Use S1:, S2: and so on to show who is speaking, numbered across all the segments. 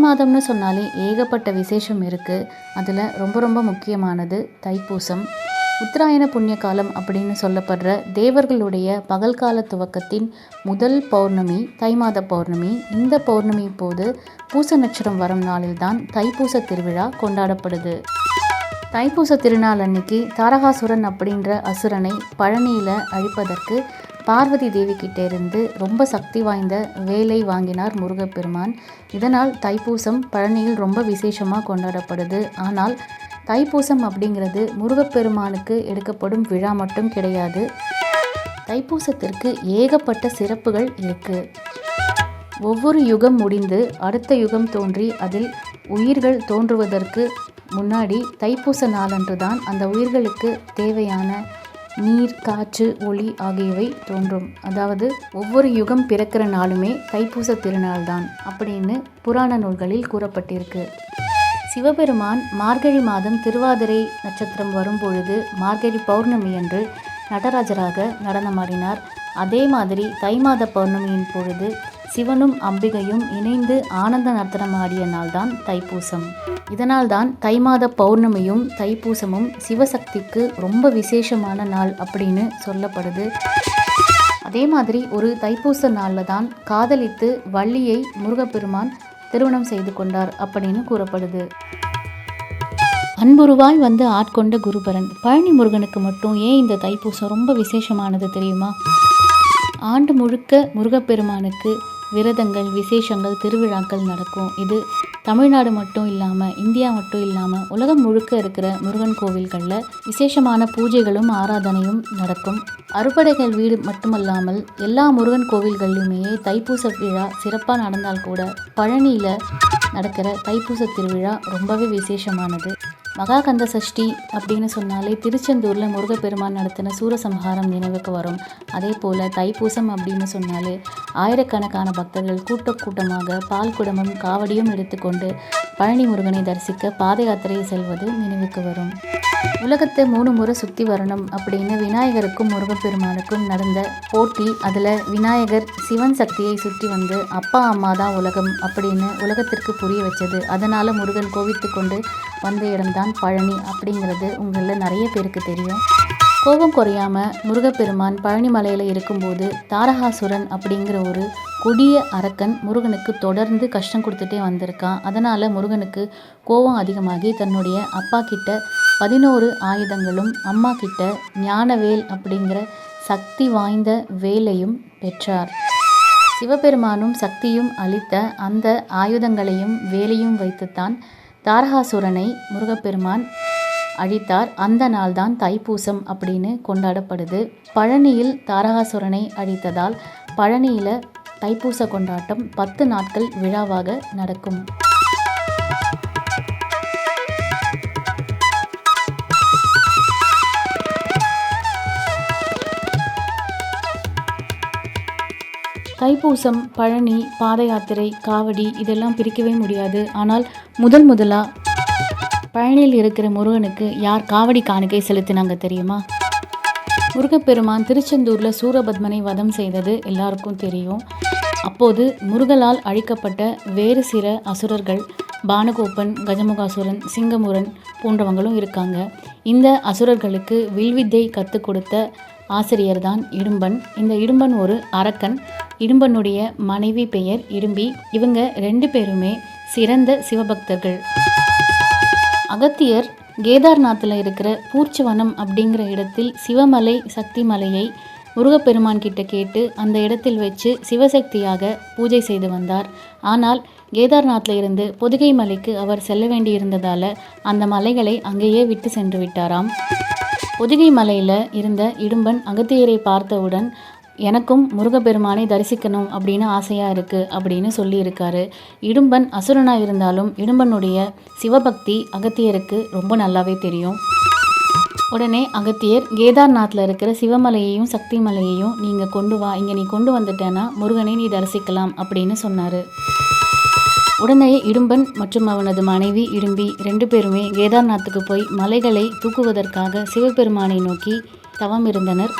S1: மாதம்னு சொன்னாலே ஏகப்பட்ட விசேஷம் இருக்குது. அதில் ரொம்ப ரொம்ப முக்கியமானது தைப்பூசம். உத்தராயண புண்ணிய காலம் அப்படின்னு சொல்லப்படுற தேவர்களுடைய பகல்கால துவக்கத்தின் முதல் பௌர்ணமி தை மாத பௌர்ணமி. இந்த பௌர்ணமி போது பூச நட்சத்திரம் வரும் நாளில்தான் தைப்பூச திருவிழா கொண்டாடப்படுது. தைப்பூச திருநாள் அன்னைக்கு தாரகாசுரன் அப்படின்ற அசுரனை பழனியில் அழிப்பதற்கு பார்வதி தேவி கிட்ட இருந்து ரொம்ப சக்தி வாய்ந்த வேலை வாங்கினார் முருகப்பெருமான். இதனால் தைப்பூசம் பழனியில் ரொம்ப விசேஷமாக கொண்டாடப்படுது. ஆனால் தைப்பூசம் அப்படிங்கிறது முருகப்பெருமானுக்கு எடுக்கப்படும் விழா மட்டும் கிடையாது. தைப்பூசத்திற்கு ஏகப்பட்ட சிறப்புகள் இருக்குது. ஒவ்வொரு யுகம் முடிந்து அடுத்த யுகம் தோன்றி அதில் உயிர்கள் தோன்றுவதற்கு முன்னாடி தைப்பூச நாளன்று தான் அந்த உயிர்களுக்கு தேவையான நீர், காற்று, ஒளி ஆகியவை தோன்றும். அதாவது ஒவ்வொரு யுகம் பிறக்கிற நாளுமே தைப்பூச திருநாள் தான் அப்படின்னு புராண நூல்களில் கூறப்பட்டிருக்கு. சிவபெருமான் மார்கழி மாதம் திருவாதிரை நட்சத்திரம் வரும்பொழுது மார்கழி பௌர்ணமி அன்று நடராஜராக நடனமாடினார். அதே மாதிரி தை மாத பௌர்ணமியின் பொழுது சிவனும் அம்பிகையும் இணைந்து ஆனந்த நர்த்தனம் ஆடிய நாள்தான் தைப்பூசம். இதனால்தான் தை மாத பௌர்ணமியும் தைப்பூசமும் சிவசக்திக்கு ரொம்ப விசேஷமான நாள் அப்படின்னு சொல்லப்படுது. அதே மாதிரி ஒரு தைப்பூச நாளில் தான் காதலித்து வள்ளியை முருகப்பெருமான் திருமணம் செய்து கொண்டார் அப்படின்னு கூறப்படுது. அன்புருவாய் வந்து ஆட்கொண்ட குருபரன். பழனி முருகனுக்கு மட்டும் ஏன் இந்த தைப்பூசம் ரொம்ப விசேஷமானது தெரியுமா? ஆண்டு முழுக்க முருகப்பெருமானுக்கு விரதங்கள், விசேஷங்கள், திருவிழாக்கள் நடக்கும். இது தமிழ்நாடு மட்டும் இல்லாமல், இந்தியா மட்டும் இல்லாமல் உலகம் முழுக்க இருக்கிற முருகன் கோவில்களில் விசேஷமான பூஜைகளும் ஆராதனையும் நடக்கும். அறுபடைகள் வீடு மட்டுமல்லாமல் எல்லா முருகன் கோவில்கள்லையுமே தைப்பூச விழா சிறப்பாக நடந்தால் கூட பழனியில் நடக்கிற தைப்பூச திருவிழா ரொம்பவே விசேஷமானது. மகாகந்த சஷ்டி அப்படின்னு சொன்னாலே திருச்செந்தூரில் முருகப்பெருமான் நடத்தின சூரசம்ஹாரம் நினைவுக்கு வரும். அதே போல் தைப்பூசம் அப்படின்னு சொன்னாலே ஆயிரக்கணக்கான பக்தர்கள் கூட்டமாக பால் குடமும் காவடியும் எடுத்துக்கொண்டு பழனி முருகனை தரிசிக்க பாத யாத்திரையை செல்வது நினைவுக்கு வரும். உலகத்தை 3 முறை சுற்றி வரணும் அப்படின்னு விநாயகருக்கும் முருகப்பெருமானுக்கும் நடந்த போட்டி. அதில் விநாயகர் சிவன் சக்தியை சுற்றி வந்து அப்பா அம்மா தான் உலகம் அப்படின்னு உலகத்திற்கு புரிய வச்சது. அதனால் முருகன் கோவித்து கொண்டு வந்த இடம்தான் பழனி அப்படிங்கிறது உங்களில் நிறைய பேருக்கு தெரியும். கோபம் குறையாமல் முருகப்பெருமான் பழனி மலையில் இருக்கும்போது தாரகாசுரன் அப்படிங்கிற ஒரு கொடிய அரக்கன் முருகனுக்கு தொடர்ந்து கஷ்டம் கொடுத்துட்டே வந்திருக்கான். அதனால் முருகனுக்கு கோபம் அதிகமாகி தன்னுடைய அப்பா கிட்ட 11 ஆயுதங்களும் அம்மா கிட்ட ஞானவேல் அப்படிங்கிற சக்தி வாய்ந்த வேலையும் பெற்றார். சிவபெருமானும் சக்தியும் அளித்த அந்த ஆயுதங்களையும் வேலையும் வைத்துத்தான் தாரகாசுரனை முருகப்பெருமான் அழித்தார். அந்த நாள்தான் தைப்பூசம் அப்படின்னு கொண்டாடப்படுது. பழனியில் தாரகாசுரனை அழித்ததால் பழனியில் தைப்பூச கொண்டாட்டம் 10 நாட்கள் விழாவாக நடக்கும். தைப்பூசம், பழனி, பாத யாத்திரை, காவடி இதெல்லாம் பிரிக்கவே முடியாது. ஆனால் முதலாக பழனியில் இருக்கிற முருகனுக்கு யார் காவடி காணிக்கை செலுத்தினாங்க தெரியுமா? முருகப்பெருமான் திருச்செந்தூரில் சூரபத்மனை வதம் செய்தது எல்லாருக்கும் தெரியும். அப்போது முருகலால் அழிக்கப்பட்ட வேறு சில அசுரர்கள் பானுகோபன், கஜமுகாசுரன், சிங்கமுரன் போன்றவங்களும் இருக்காங்க. இந்த அசுரர்களுக்கு வில்வித்தை கற்றுக் கொடுத்த ஆசிரியர் தான் இடும்பன். இந்த இடும்பன் ஒரு அரக்கன். இடும்பனுடைய மனைவி பெயர் இடும்பி. இவங்க 2 பேருமே சிறந்த சிவபக்தர்கள். அகத்தியர் கேதார்நாத்தில் இருக்கிற பூர்ச்சவனம் அப்படிங்கிற இடத்தில் சிவமலை சக்தி மலையை முருகப்பெருமான் கிட்ட கேட்டு அந்த இடத்தில் வச்சு சிவசக்தியாக பூஜை செய்து வந்தார். ஆனால் கேதார்நாத்தில் இருந்து பொதிகை மலைக்கு அவர் செல்ல வேண்டியிருந்ததால் அந்த மலைகளை அங்கேயே விட்டு சென்று விட்டாராம். பொதிகை மலையில் இருந்த இடும்பன் அகத்தியரை பார்த்தவுடன் எனக்கும் முருகப்பெருமானை தரிசிக்கணும் அப்படின்னு ஆசையாக இருக்குது அப்படின்னு சொல்லியிருக்காரு. இடும்பன் அசுரனாக இருந்தாலும் இடும்பனுடைய சிவபக்தி அகத்தியருக்கு ரொம்ப நல்லாவே தெரியும். உடனே அகத்தியர் கேதார்நாத்தில் இருக்கிற சிவமலையையும் சக்தி மலையையும் நீங்கள் கொண்டு வா, இங்கே நீ கொண்டு வந்துட்டேன்னா முருகனை நீ தரிசிக்கலாம் அப்படின்னு சொன்னார். உடனே இடும்பன் மற்றும் அவனது மனைவி இடும்பி 2 பேருமே கேதார்நாத்துக்கு போய் மலைகளை தூக்குவதற்காக சிவபெருமானை நோக்கி தவம் இருந்தனர்.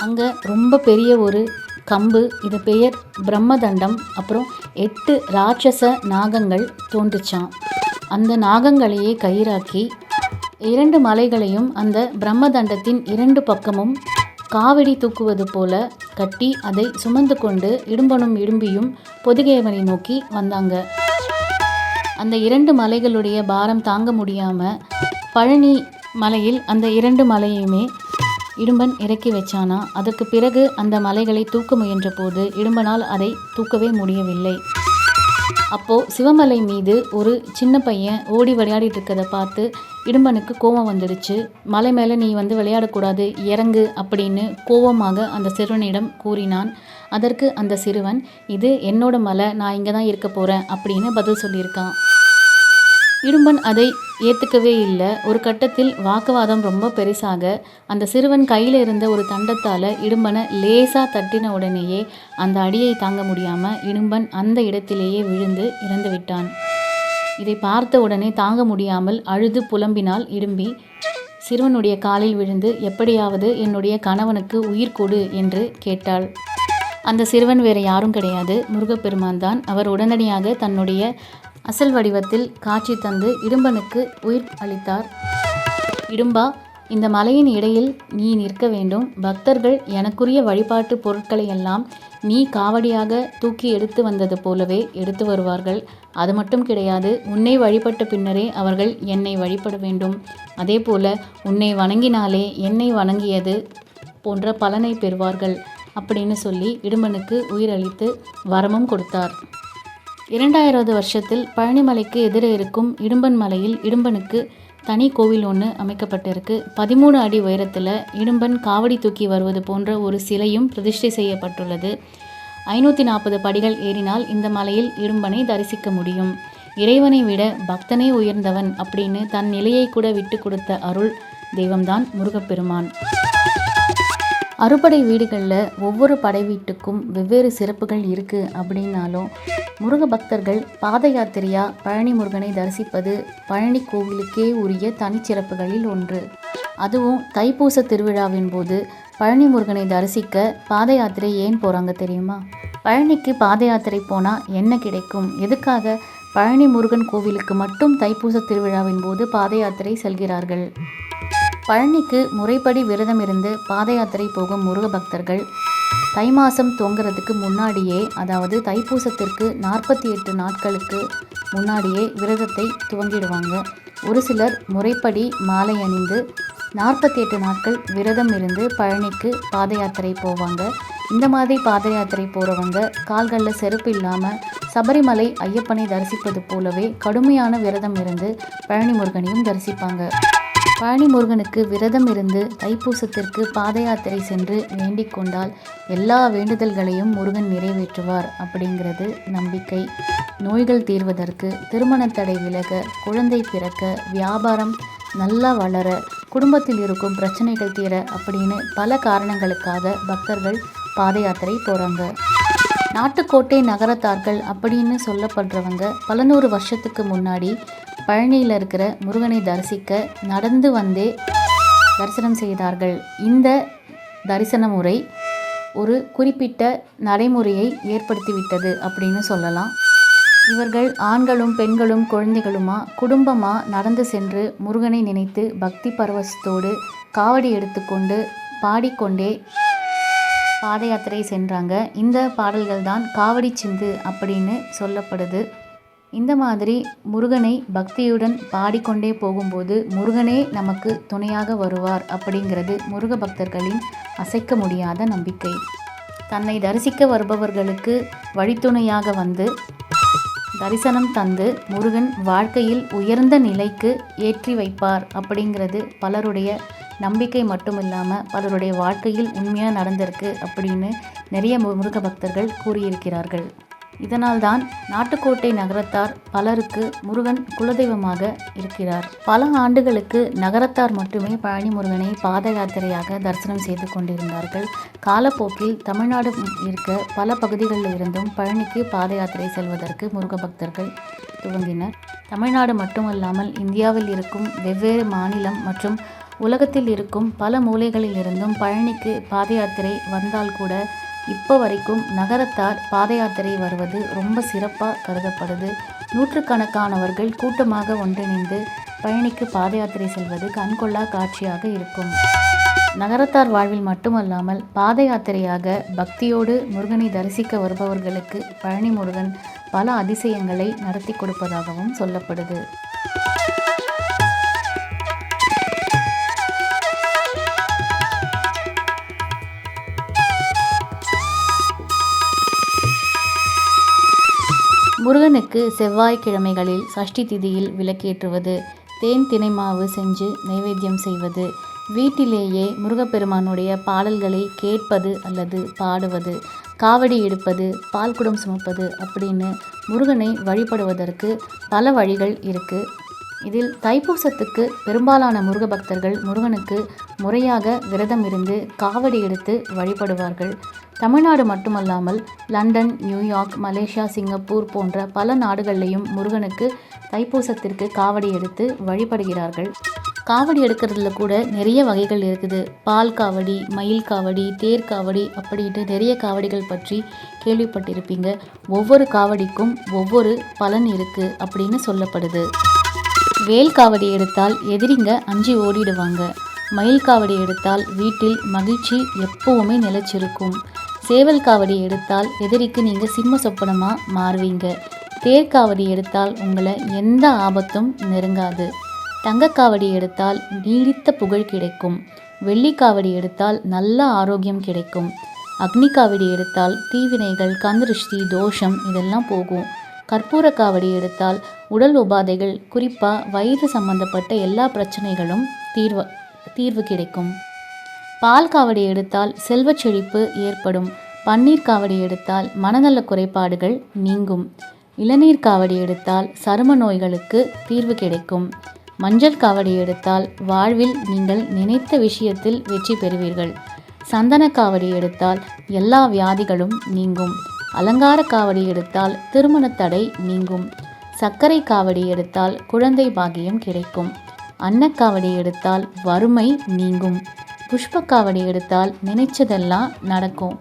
S1: அங்கே ரொம்ப பெரிய ஒரு கம்பு, இது பெயர் பிரம்மதண்டம், அப்புறம் 8 ராட்சச நாகங்கள் தோன்றுச்சான். அந்த நாகங்களையே கயிறாக்கி 2 மலைகளையும் அந்த பிரம்மதண்டத்தின் 2 பக்கமும் காவடி தூக்குவது போல கட்டி அதை சுமந்து கொண்டு இடும்பனும் இடும்பியும் பொதிகையவனை நோக்கி வந்தாங்க. அந்த 2 மலைகளுடைய பாரம் தாங்க முடியாமல் பழனி மலையில் அந்த 2 மலையுமே இடும்பன் இறக்கி வச்சானா. அதற்கு பிறகு அந்த மலைகளை தூக்க முயன்ற போது இடும்பனால் அதை தூக்கவே முடியவில்லை. அப்போது சிவமலை மீது ஒரு சின்ன பையன் ஓடி விளையாடிட்டு இருக்கிறத பார்த்து இடும்பனுக்கு கோபம் வந்துடுச்சு. மலை மேலே நீ விளையாடக்கூடாது, இறங்கு அப்படின்னு கோபமாக அந்த சிறுவனிடம் கூறினான். அதற்கு அந்த சிறுவன், இது என்னோட மலை, நான் இங்கே தான் இருக்க போகிறேன் அப்படின்னு பதில் சொல்லியிருக்கான். இடும்பன் அதை ஏற்றுக்கவே இல்லை. ஒரு கட்டத்தில் வாக்குவாதம் ரொம்ப பெருசாக அந்த சிறுவன் கையில் இருந்த ஒரு தண்டத்தால் இடும்பனை லேசாக தட்டின உடனேயே அந்த அடியை தாங்க முடியாமல் இடும்பன் அந்த இடத்திலேயே விழுந்து இறந்து விட்டான். இதை பார்த்த உடனே தாங்க முடியாமல் அழுது புலம்பினால் இடும்பி சிறுவனுடைய காலில் விழுந்து, எப்படியாவது என்னுடைய கணவனுக்கு உயிர் கொடு என்று கேட்டாள். அந்த சிறுவன் வேறு யாரும் கிடையாது, முருகப்பெருமான் தான். அவர் உடனடியாக தன்னுடைய அசல் வடிவத்தில் காட்சி தந்து இடும்பனுக்கு உயிர் அளித்தார். இடும்பா, இந்த மலையின் இடையில் நீ நிற்க வேண்டும். பக்தர்கள் எனக்குரிய வழிபாட்டு பொருட்களை எல்லாம் நீ காவடியாக தூக்கி எடுத்து வந்தது போலவே எடுத்து வருவார்கள். அது மட்டும் கிடையாது, உன்னை வழிபட்ட பின்னரே அவர்கள் என்னை வழிபட வேண்டும். அதே போல உன்னை வணங்கினாலே என்னை வணங்கியது போன்ற பலனை பெறுவார்கள் அப்படின்னு சொல்லி இடும்பனுக்கு உயிரளித்து வரமும் கொடுத்தார். 2000வது வருஷத்தில் பழனிமலைக்கு எதிரே இருக்கும் இடும்பன் மலையில் இடும்பனுக்கு தனி கோவில் ஒன்று அமைக்கப்பட்டிருக்கு. 13 அடி உயரத்தில் இடும்பன் காவடி தூக்கி வருவது போன்ற ஒரு சிலையும் பிரதிஷ்டை செய்யப்பட்டுள்ளது. 540 படிகள் ஏறினால் இந்த மலையில் இடும்பனை தரிசிக்க முடியும். இறைவனை விட பக்தனே உயர்ந்தவன் அப்படின்னு தன் நிலையை கூட விட்டு கொடுத்த அருள் தெய்வம்தான் முருகப்பெருமான். அறுபடை வீடுகளில் ஒவ்வொரு படை வீட்டுக்கும் வெவ்வேறு சிறப்புகள் இருக்குது. அப்படின்னாலும் முருக பக்தர்கள் பாத யாத்திரையாக பழனி முருகனை தரிசிப்பது பழனி கோவிலுக்கே உரிய தனிச்சிறப்புகளில் ஒன்று. அதுவும் தைப்பூச திருவிழாவின் போது பழனி முருகனை தரிசிக்க பாத யாத்திரை ஏன் போகிறாங்க தெரியுமா? பழனிக்கு பாத யாத்திரை போனால் என்ன கிடைக்கும்? எதுக்காக பழனி முருகன் கோவிலுக்கு மட்டும் தைப்பூச திருவிழாவின் போது பாத யாத்திரை செல்கிறார்கள்? பழனிக்கு முறைப்படி விரதம் இருந்து பாத யாத்திரை போகும் முருக பக்தர்கள் தை மாதம் தோங்கிறதுக்கு முன்னாடியே, அதாவது தைப்பூசத்திற்கு 48 நாட்களுக்கு முன்னாடியே விரதத்தை துவங்கிடுவாங்க. ஒரு சிலர் முறைப்படி மாலை அணிந்து 48 நாட்கள் விரதம் இருந்து பழனிக்கு பாத யாத்திரை போவாங்க. இந்த மாதிரி பாத யாத்திரை போகிறவங்க கால்களில் செருப்பு இல்லாமல் சபரிமலை ஐயப்பனை தரிசிப்பது போலவே கடுமையான விரதம் இருந்து பழனி முருகனையும் தரிசிப்பாங்க. பழனி முருகனுக்கு விரதம் இருந்து தைப்பூசத்திற்கு பாத யாத்திரை சென்று வேண்டிக் கொண்டால் எல்லா வேண்டுதல்களையும் முருகன் நிறைவேற்றுவார் அப்படிங்கிறது நம்பிக்கை. நோய்கள் தீர்வதற்கு, திருமண தடை விலக, குழந்தை பிறக்க, வியாபாரம் நல்லா வளர, குடும்பத்தில் இருக்கும் பிரச்சனைகள் தீர அப்படின்னு பல காரணங்களுக்காக பக்தர்கள் பாத யாத்திரை போகிறாங்க. நாட்டுக்கோட்டை நகரத்தார்கள் அப்படின்னு சொல்லப்படுறவங்க பல நூறு வருஷத்துக்கு முன்னாடி பழனியில் இருக்கிற முருகனை தரிசிக்க நடந்து வந்தே தரிசனம் செய்தார்கள். இந்த தரிசன முறை ஒரு குறிப்பிட்ட நடைமுறையை ஏற்படுத்திவிட்டது அப்படின்னு சொல்லலாம். இவர்கள் ஆண்களும் பெண்களும் குழந்தைகளுமா குடும்பமாக நடந்து சென்று முருகனை நினைத்து பக்தி பரவசத்தோடு காவடி எடுத்துக்கொண்டு பாடிக்கொண்டே பாத யாத்திரை சென்றாங்க. இந்த பாடல்கள் தான் காவடி சிந்து அப்படின்னு சொல்லப்படுது. இந்த மாதிரி முருகனை பக்தியுடன் பாடிக்கொண்டே போகும்போது முருகனே நமக்கு துணையாக வருவார் அப்படிங்கிறது முருக பக்தர்களின் அசைக்க முடியாத நம்பிக்கை. தன்னை தரிசிக்க வருபவர்களுக்கு வழித்துணையாக வந்து தரிசனம் தந்து முருகன் வாழ்க்கையில் உயர்ந்த நிலைக்கு ஏற்றி வைப்பார் அப்படிங்கிறது பலருடைய நம்பிக்கை மட்டும் இல்லாமல் பலருடைய வாழ்க்கையில் உண்மையாக நடந்திருக்கு அப்படின்னு நிறைய முருக பக்தர்கள் கூறியிருக்கிறார்கள். இதனால்தான் நாட்டுக்கோட்டை நகரத்தார் பலருக்கு முருகன் குலதெய்வமாக இருக்கிறார். பல ஆண்டுகளுக்கு நகரத்தார் மட்டுமே பழனி முருகனை பாத யாத்திரையாக தரிசனம் செய்து கொண்டிருந்தார்கள். காலப்போக்கில் தமிழ்நாடு இருக்க பல பகுதிகளில் இருந்தும் பழனிக்கு பாத யாத்திரை செல்வதற்கு முருக பக்தர்கள் துவங்கினர். தமிழ்நாடு மட்டுமல்லாமல் இந்தியாவில் இருக்கும் வெவ்வேறு மாநிலம் மற்றும் உலகத்தில் இருக்கும் பல மூலைகளில் இருந்தும் பழனிக்கு பாத யாத்திரை வந்தால் கூட இப்போ வரைக்கும் நகரத்தார் பாத யாத்திரை வருவது ரொம்ப சிறப்பாக கருதப்படுது. நூற்றுக்கணக்கானவர்கள் கூட்டமாக ஒன்றிணைந்து பழனிக்கு பாத யாத்திரை செல்வது கண்கொள்ளா காட்சியாக இருக்கும். நகரத்தார் வாழ்வில் மட்டுமல்லாமல் பாத யாத்திரையாக பக்தியோடு முருகனை தரிசிக்க வருபவர்களுக்கு பழனி முருகன் பல அதிசயங்களை நடத்தி கொடுப்பதாகவும் சொல்லப்படுது. முருகனுக்கு செவ்வாய்க்கிழமைகளில் சஷ்டி திதியில் விளக்கேற்றுவது, தேன் தினை மாவு செஞ்சு நைவேத்தியம் செய்வது, வீட்டிலேயே முருகப்பெருமானுடைய பாடல்களை கேட்பது அல்லது பாடுவது, காவடி எடுப்பது, பால்குடம் சுமப்பது அப்படின்னு முருகனை வழிபடுவதற்கு பல வழிகள் இருக்குது. இதில் தைப்பூசத்துக்கு பெரும்பாலான முருக பக்தர்கள் முருகனுக்கு முறையாக விரதம் இருந்து காவடி எடுத்து வழிபடுவார்கள். தமிழ்நாடு மட்டுமல்லாமல் லண்டன், நியூயார்க், மலேசியா, சிங்கப்பூர் போன்ற பல நாடுகள்லையும் முருகனுக்கு தைப்பூசத்திற்கு காவடி எடுத்து வழிபடுகிறார்கள். காவடி எடுக்கிறதுல கூட நிறைய வகைகள் இருக்குது. பால் காவடி, மயில் காவடி, தேர் காவடி அப்படின்ட்டு நிறைய காவடிகள் பற்றி கேள்விப்பட்டிருப்பீங்க. ஒவ்வொரு காவடிக்கும் ஒவ்வொரு பலன் இருக்குது அப்படின்னு சொல்லப்படுது. வேல் காவடி எடுத்தால் எதிரிங்க அஞ்சி ஓடிடுவாங்க. மயில் காவடி எடுத்தால் வீட்டில் மகிழ்ச்சி எப்பவுமே நிலைச்சிருக்கும். சேவல் காவடி எடுத்தால் எதிரிக்கு நீங்கள் சிம்ம சொப்பனமாக மாறுவீங்க. தேர்காவடி எடுத்தால் உங்களை எந்த ஆபத்தும் நெருங்காது. தங்கக்காவடி எடுத்தால் நீடித்த புகழ் கிடைக்கும். வெள்ளிக்காவடி எடுத்தால் நல்ல ஆரோக்கியம் கிடைக்கும். அக்னி காவடி எடுத்தால் தீவினைகள், கந்திருஷ்டி, தோஷம் இதெல்லாம் போகும். கற்பூர காவடி எடுத்தால் உடல் உபாதைகள், குறிப்பாக வயிறு சம்பந்தப்பட்ட எல்லா பிரச்சனைகளும் தீர்வு கிடைக்கும். பால் காவடி எடுத்தால் செல்வச் செழிப்பு ஏற்படும். பன்னீர் காவடி எடுத்தால் மனநல குறைபாடுகள் நீங்கும். இளநீர் காவடி எடுத்தால் சரும நோய்களுக்கு தீர்வு கிடைக்கும். மஞ்சள் காவடி எடுத்தால் வாழ்வில் நீங்கள் நினைத்த விஷயத்தில் வெற்றி பெறுவீர்கள். சந்தன காவடி எடுத்தால் எல்லா வியாதிகளும் நீங்கும். அலங்கார காவடி எடுத்தால் திருமண தடை நீங்கும். சர்க்கரை காவடி எடுத்தால் குழந்தை பாக்கியம் கிடைக்கும். அன்னக்காவடி எடுத்தால் வறுமை நீங்கும். புஷ்பக்காவடி எடுத்தால் நினைச்சதெல்லாம் நடக்கும்.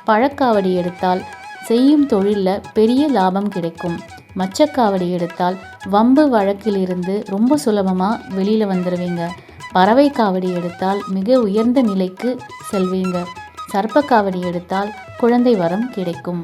S1: பழக்காவடி எடுத்தால் செய்யும் தொழிலில் பெரிய லாபம் கிடைக்கும். மச்சக்காவடி எடுத்தால் வம்பு வழக்கிலிருந்து ரொம்ப சுலபமாக வெளியில் வந்துடுவீங்க. பறவை காவடி எடுத்தால் மிக உயர்ந்த நிலைக்கு செல்வீங்க. சர்ப்பக்காவடி எடுத்தால் குழந்தை வரம் கிடைக்கும்.